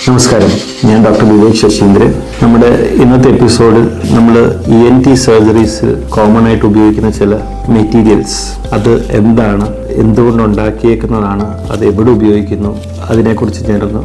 നമസ്കാരം, ഞാൻ ഡോക്ടർ വിവേക് ശശീന്ദ്രൻ. നമ്മുടെ ഇന്നത്തെ എപ്പിസോഡിൽ നമ്മൾ ENT സർജറീസ് കോമൺ ആയിട്ട് ഉപയോഗിക്കുന്ന ചില മെറ്റീരിയൽസ്, അത് എന്താണ്, എന്തുകൊണ്ട് ഉണ്ടാക്കിയേക്കുന്നതാണ്, അത് എവിടെ ഉപയോഗിക്കുന്നു, അതിനെക്കുറിച്ച് ഞാനൊന്ന്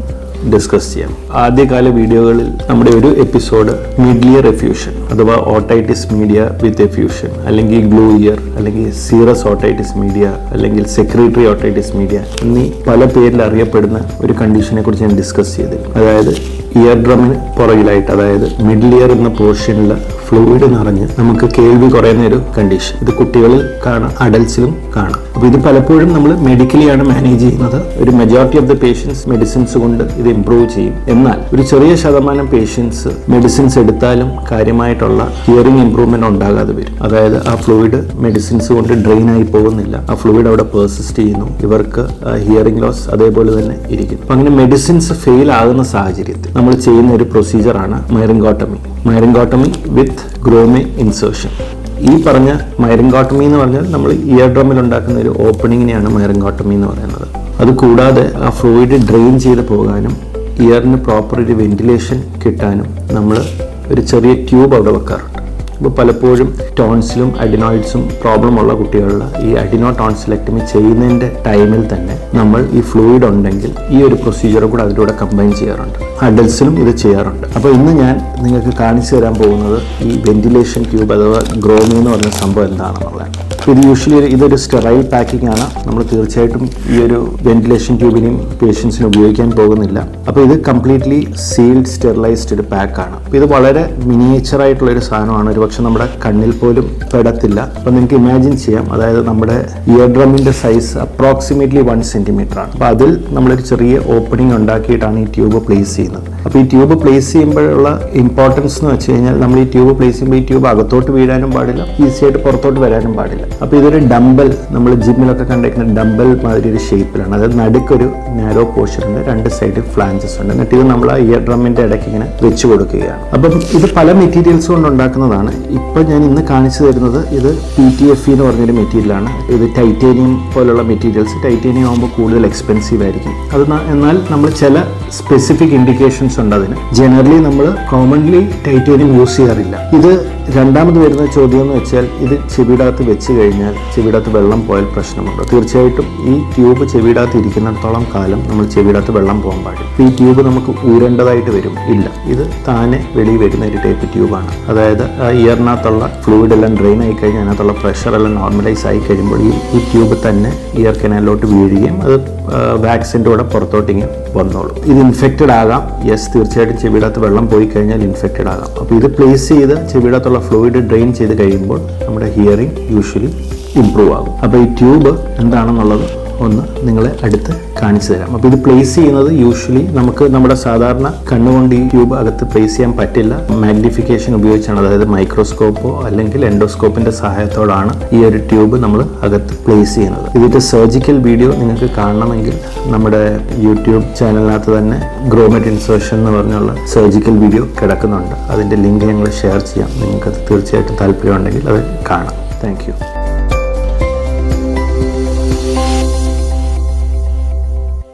ഡിസ്കസ് ചെയ്യാം. ആദ്യകാല വീഡിയോകളിൽ നമ്മുടെ ഒരു എപ്പിസോഡ് മിഡ്ലിയർ എഫ്യൂഷൻ അഥവാ ഓട്ടൈറ്റിസ് മീഡിയ വിത്ത് എഫ്യൂഷൻ, അല്ലെങ്കിൽ ഗ്ലൂ ഇയർ, അല്ലെങ്കിൽ സീറസ് ഓട്ടൈറ്റിസ് മീഡിയ, അല്ലെങ്കിൽ സെക്രട്ടറി ഓട്ടൈറ്റിസ് മീഡിയ എന്നീ പല പേരിൽ അറിയപ്പെടുന്ന ഒരു കണ്ടീഷനെ കുറിച്ച് ഞാൻ ഡിസ്കസ് ചെയ്തിരുന്നു. അതായത് ഇയർ ഡ്രമിന് പുറകിലായിട്ട്, അതായത് മിഡിൽ ഇയർ എന്ന പോർഷനിൽ ഫ്ലൂയിഡ് നിറഞ്ഞ് നമുക്ക് കേൾവി കുറയുന്ന ഒരു കണ്ടീഷൻ. ഇത് കുട്ടികളിൽ കാണാം, അഡൽട്സിലും കാണാം. അപ്പോൾ ഇത് പലപ്പോഴും നമ്മൾ മെഡിക്കലിയാണ് മാനേജ് ചെയ്യുന്നത്. ഒരു majority of the patients medicines കൊണ്ട് ഇത് ഇംപ്രൂവ് ചെയ്യും. എന്നാൽ ഒരു ചെറിയ ശതമാനം പേഷ്യൻസ് മെഡിസിൻസ് എടുത്താലും കാര്യമായിട്ടുള്ള ഹിയറിംഗ് ഇംപ്രൂവ്മെന്റ് ഉണ്ടാകാതെ വരും. അതായത് ആ ഫ്ലൂയിഡ് മെഡിസിൻസ് കൊണ്ട് ഡ്രെയിൻ ആയി പോകുന്നില്ല, ആ ഫ്ലൂയിഡ് അവിടെ പെർസിസ്റ്റ് ചെയ്യുന്നു, ഇവർക്ക് ഹിയറിംഗ് ലോസ് അതേപോലെ തന്നെ ഇരിക്കുന്നു. അപ്പം അങ്ങനെ മെഡിസിൻസ് ഫെയിൽ ആകുന്ന സാഹചര്യത്തിൽ നമ്മൾ ചെയ്യുന്ന ഒരു പ്രൊസീജിയറാണ് മൈറിംഗോട്ടമി വിത്ത് ഗ്രോമെ ഇൻസേർഷൻ. ഈ പറഞ്ഞ മൈറിംഗോട്ടമി എന്ന് പറഞ്ഞാൽ നമ്മൾ ഇയർ ഡ്രമ്മിൽ ഉണ്ടാക്കുന്ന ഒരു ഓപ്പണിങ്ങിനെയാണ് മൈറിംഗോട്ടമി എന്ന് പറയുന്നത്. അതുകൂടാതെ ആ ഫ്ലൂയിഡ് ഡ്രെയിൻ ചെയ്ത് പോകാനും ഇയറിന് പ്രോപ്പർ ഒരു വെന്റിലേഷൻ കിട്ടാനും നമ്മൾ ഒരു ചെറിയ ട്യൂബ് അവിടെ വെക്കാറുണ്ട്. അപ്പോൾ പലപ്പോഴും ടോൺസിലും അഡിനോയിഡ്സും പ്രോബ്ലം ഉള്ള കുട്ടികളിൽ ഈ അഡിനോ ടോൺസിലെക്ടമി ചെയ്യുന്നതിൻ്റെ ടൈമിൽ തന്നെ നമ്മൾ ഈ ഫ്ലൂയിഡ് ഉണ്ടെങ്കിൽ ഈ ഒരു പ്രൊസീജിയർ കൂടെ അതിലൂടെ കമ്പൈൻ ചെയ്യാറുണ്ട്. അഡൽട്സിലും ഇത് ചെയ്യാറുണ്ട്. അപ്പോൾ ഇന്ന് ഞാൻ നിങ്ങൾക്ക് കാണിച്ചു തരാൻ പോകുന്നത് ഈ വെന്റിലേഷൻ ട്യൂബ് അഥവാ ഗ്രോമി എന്ന് പറഞ്ഞ സംഭവം എന്താണെന്നുള്ളതാണ്. ഇത് യൂഷ്വലി ഇതൊരു സ്റ്റെറൈൽ പാക്കിംഗ് ആണ്. നമ്മൾ തീർച്ചയായിട്ടും ഈ ഒരു വെന്റിലേഷൻ ട്യൂബിനെയും പേഷ്യൻസിന് ഉപയോഗിക്കാൻ പോകുന്നില്ല. അപ്പോൾ ഇത് കംപ്ലീറ്റ്ലി സീൽഡ് സ്റ്റെറിലൈസ്ഡ് ഒരു പാക്കാണ്. അപ്പോൾ ഇത് വളരെ മിനിയേച്ചർ ആയിട്ടുള്ളൊരു സാധനമാണ്. ഒരുപക്ഷെ നമ്മുടെ കണ്ണിൽ പോലും പെടത്തില്ല. അപ്പോൾ നിങ്ങൾക്ക് ഇമാജിൻ ചെയ്യാം, അതായത് നമ്മുടെ ഇയർ ഡ്രമ്മിൻ്റെ സൈസ് അപ്രോക്സിമേറ്റ്ലി 1 സെൻറ്റിമീറ്റർ ആണ്. അപ്പോൾ അതിൽ നമ്മളൊരു ചെറിയ ഓപ്പണിംഗ് ഉണ്ടാക്കിയിട്ടാണ് ഈ ട്യൂബ് പ്ലേസ് ചെയ്യുന്നത്. അപ്പോൾ ഈ ട്യൂബ് പ്ലേസ് ചെയ്യുമ്പോഴുള്ള ഇമ്പോർട്ടൻസ് എന്ന് വെച്ച് കഴിഞ്ഞാൽ, നമ്മൾ ഈ ട്യൂബ് പ്ലേസ് ചെയ്യുമ്പോൾ ഈ ട്യൂബ് അകത്തോട്ട് വീഴാനും പാടില്ല, ഈസിയായിട്ട് പുറത്തോട്ട് വരാനും പാടില്ല. അപ്പോൾ ഇതൊരു ഡംബൽ, നമ്മൾ ജിമ്മിലൊക്കെ കണ്ടിരിക്കുന്ന ഡംബൽ മാതിരി ഒരു ഷേപ്പിലാണ്. അതായത് നടുക്കൊരു നാരോ പോർഷൻ ഉണ്ട്, 2 സൈഡിൽ ഫ്ലാഞ്ചസ് ഉണ്ട്. എന്നിട്ട് ഇത് നമ്മൾ ആ ഇയർ ഡ്രമ്മിൻ്റെ ഇടയ്ക്ക് ഇങ്ങനെ വെച്ച് കൊടുക്കുകയാണ്. അപ്പം ഇത് പല മെറ്റീരിയൽസ് കൊണ്ട് ഉണ്ടാക്കുന്നതാണ്. ഇപ്പം ഞാൻ ഇന്ന് കാണിച്ചു തരുന്നത് ഇത് PTFE എന്ന് പറഞ്ഞൊരു മെറ്റീരിയലാണ്. ഇത് ടൈറ്റേനിയം പോലുള്ള മെറ്റീരിയൽസ്. ടൈറ്റേനിയം ആകുമ്പോൾ കൂടുതൽ എക്സ്പെൻസീവ് ആയിരിക്കും. അത് എന്നാൽ നമ്മൾ ചില സ്പെസിഫിക് ഇൻഡിക്കേഷൻസ് ഉണ്ട് അതിന്. ജനറലി നമ്മൾ കോമൺലി ടൈറ്റേനിയം യൂസ് ചെയ്യാറില്ല. ഇത് രണ്ടാമത് വരുന്ന ചോദ്യം എന്ന് വെച്ചാൽ, ഇത് ചെവിടകത്ത് വെച്ച് കഴിഞ്ഞാൽ ചെവിടകത്ത് വെള്ളം പോയാൽ പ്രശ്നമുണ്ടോ? തീർച്ചയായിട്ടും ഈ ട്യൂബ് ചെവിടകത്ത് ഇരിക്കുന്നിടത്തോളം കാലം നമ്മൾ ചെവിടകത്ത് വെള്ളം പോകാൻ പാടില്ല. ഈ ട്യൂബ് നമുക്ക് ഊരേണ്ടതായിട്ട് വരും? ഇല്ല, ഇത് താനെ വെളി വരുന്ന ഒരു ടൈപ്പ് ട്യൂബാണ്. അതായത് ഇയറിനകത്തുള്ള ഫ്ലൂയിഡ് എല്ലാം ഡ്രെയിൻ ആയി കഴിഞ്ഞാൽ അതിനകത്തുള്ള പ്രഷർ എല്ലാം നോർമലൈസ് ആയി കഴിയുമ്പോൾ ഈ ട്യൂബ് തന്നെ ഇയർ കനാലിലോട്ട് വീഴുകയും അത് വാക്സിൻ്റെ കൂടെ പുറത്തോട്ടിങ്ങനെ വന്നോളൂ. ഇത് ഇൻഫെക്റ്റഡ് ആകാം. യെസ്, തീർച്ചയായിട്ടും ചെവിടകത്ത് വെള്ളം പോയി കഴിഞ്ഞാൽ ഇൻഫെക്റ്റഡ് ആകാം. അപ്പോൾ ഇത് പ്ലേസ് ചെയ്ത് ചെവിടകത്തുള്ള ഫ്ലൂയിഡ് ഡ്രെയിൻ ചെയ്ത് കഴിയുമ്പോൾ നമ്മുടെ ഹിയറിംഗ് യൂഷ്വലി ഇംപ്രൂവ് ആകും. അപ്പോൾ ഈ ട്യൂബ് എന്താണെന്നുള്ളത് ഒന്ന് നിങ്ങളെ അടുത്ത് കാണിച്ചു തരാം. അപ്പോൾ ഇത് പ്ലേസ് ചെയ്യുന്നത് യൂഷ്വലി നമുക്ക് നമ്മുടെ സാധാരണ കണ്ണുകൊണ്ട് ഈ ട്യൂബ് അകത്ത് പ്ലേസ് ചെയ്യാൻ പറ്റില്ല. മാഗ്നിഫിക്കേഷൻ ഉപയോഗിച്ചാണ്, അതായത് മൈക്രോസ്കോപ്പോ അല്ലെങ്കിൽ എൻഡോസ്കോപ്പിന്റെ സഹായത്തോടാണ് ഈ ഒരു ട്യൂബ് നമ്മൾ അകത്ത് പ്ലേസ് ചെയ്യുന്നത്. ഇതിന്റെ സർജിക്കൽ വീഡിയോ നിങ്ങൾക്ക് കാണണമെങ്കിൽ നമ്മുടെ യൂട്യൂബ് ചാനലിനകത്ത് തന്നെ ഗ്രോമെറ്റ് ഇൻസേർഷൻ എന്ന് പറഞ്ഞുള്ള സർജിക്കൽ വീഡിയോ കിടക്കുന്നുണ്ട്. അതിന്റെ ലിങ്ക് ഞങ്ങൾ ഷെയർ ചെയ്യാം. നിങ്ങൾക്ക് തീർച്ചയായിട്ടും താല്പര്യമുണ്ടെങ്കിൽ അത് കാണാം. Thank you.